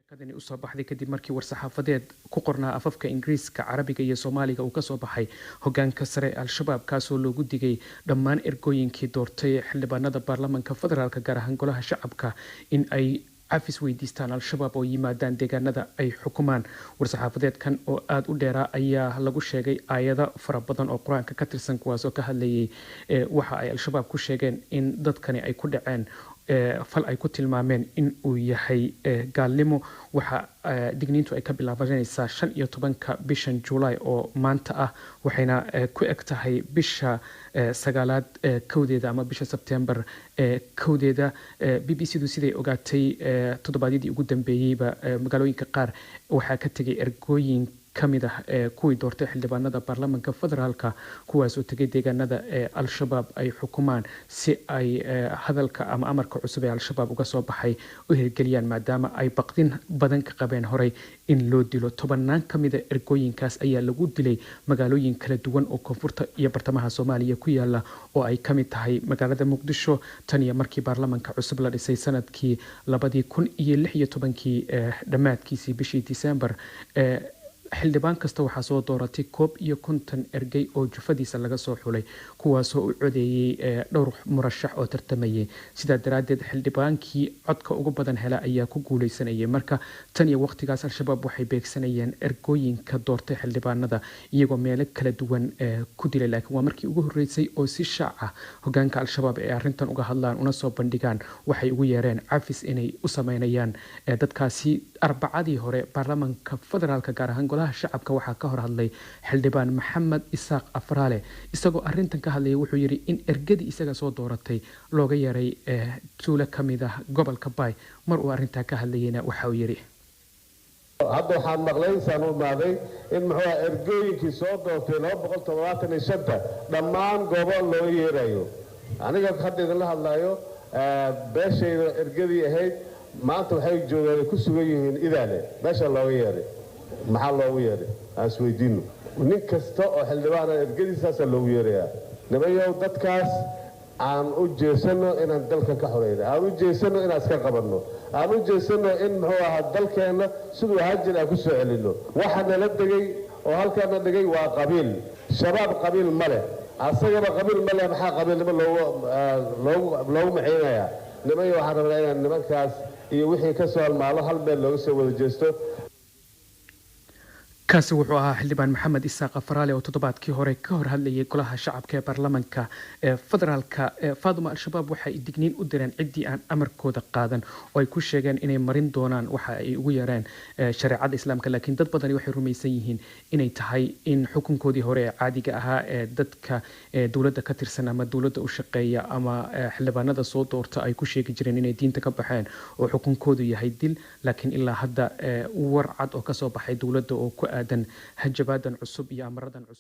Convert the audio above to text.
kadani u soo baxday kadib markii war-saxaafadeed ku qornaa afafka Ingiriiska, Carabiga iyo Soomaaliga uu ka soo baxay hoggaanka sare ee Al-Shabaab kaasoo loogu digay dhammaan ergooyinkii doortay xildhibaanada baarlamaanka federaalka gaar ahaan golaha shacabka in ay cafis weydiistaan Al-Shabaab oo yimaadaan deegaanada ay xukumaan. war-saxaafadeedkan oo aad u dheeraa ayaa lagu sheegay aayado fara badan oo qur-aanka ka tirsan kuwaasoo ka hadlayay waxa ay Al-Shabaab ku sheegeen in dadkani ay ku dhaceen fal ay ku tilmaameen in uu yahay gaalnimo. waxa digniintu ay ka bilaabanaysaa 15 bishan July oo maanta ah waxayna ku eg tahay bisha sagaalaad kowdeeda ama bisha September kowdeeda. BBC-du siday ogaatay toddobaadyadii ugu dambeeyayba magaalooyinka qaar waxaa ka tegay ergooyin kamid ah kuwii doortay xildhibaanada baarlamaanka federaalka kuwaas oo tegay deegaanada Al-Shabaab ay xukumaan si ay hadalka ama amarka cusub ee Al-Shabaab uga soo baxay u hirgeliyaan maadaama ay baqdin badan ka qabeen horay in loo dilo. tobannaan kamid ah ergooyinkaas ayaa lagu dilay magaalooyin kala duwan oo koonfurta iyo bartamaha Soomaaliya ku yaala oo ay kamid tahay magaalada Muqdisho tan iyo markii baarlamaanka cusub la dhisay sanadkii 2016 dhamaadkiisii bishii December. xildhibaan kasta waxaa soo dooratay 51 ergey oo jufadiisa laga soo xulay kuwaasoo u codeeyay dhowr murashax oo tartamayay. sidaa daraadeed xildhibaankii codka ugu badan hela ayaa ku guuleysanayay. marka tan iyo waqtigaas Al-Shabaab waxay beegsanayeen ergooyinka doortay xildhibaanada iyagoo meelo kala duwan ku dilay. laakiin waa markii ugu horeysay oo si shaac ah hoggaanka Al-Shabaab ee arrintan uga hadlaan una soo bandhigaan waxay ugu yeereen cafis inay u sameynayaan dadkaasi. arbacadii hore baarlamaanka federaalka gaar ahaan golaha shacabka waxaa ka hor hadlay xildhibaan Maxamed Isaaq Afraale isagoo arrintan ka hadlayay. wuxuu yiri in ergadii isaga soo dooratay looga yeeray tuulo kamid ah gobolka Bay. mar uu arrintaa ka hadlayayna waxa uu yiri hadda waxaan maqlay saan u maaday in muxuu ergooyinkii soo doortay 275 dhammaan goobo loo yeerayo. aniga hadda idin la hadlayo beeshayda ergadii ahayd maanta waxay joogaan ku sugan yihiin idaale meesha looga yeeray. maxaa loogu yeeray aan isweydiino. nin kasta oo xildhibaan ergadiisaas loogu yeerayaa. nimayow dadkaas aan u jeesano inaan dalka ka xoreyno, aan u jeesano inaan iska qabanno, aan u jeesano in muxuu ahaa dalkeena siduu hajir aan ku soo celino. waxa nala degay oo halkaana dhigay waa qabiil. shabaab qabiil ma leh, asagaba qabiil ma leh. maxaa qabiilnimo loogu maxaynayaa? nimayo waxaan rabnaa inaan nimankaas iyo wixii ka soo halmaalo hal meel looga soo wada jeesto. kaasi wuxuu ahaa xildhibaan Maxamed Isaaq Afraale oo toddobaadkii hore ka hor hadlayay golaha shacabka ee baarlamaanka federaalka. Faaduma Al-Shabaab waxay digniin u direen ciddii aan amarkooda qaadan oo ay ku sheegeen inay marin doonaan waxa ay ugu yeereen shareecada islaamka. laakiin dad badani waxay rumaysan yihiin inay tahay in xukunkoodii hore ee caadiga ahaa ee dadka dowladda ka tirsan ama dowladda u shaqeeya ama xildhibaanada soo doorta ay ku sheegi jireen inay diinta ka baxeen oo xukunkoodu yahay dil. laakiin ilaa hadda war cad oo ka soo baxay dowladda oo ku aadan hajabadan cusub iyo amaradan cusub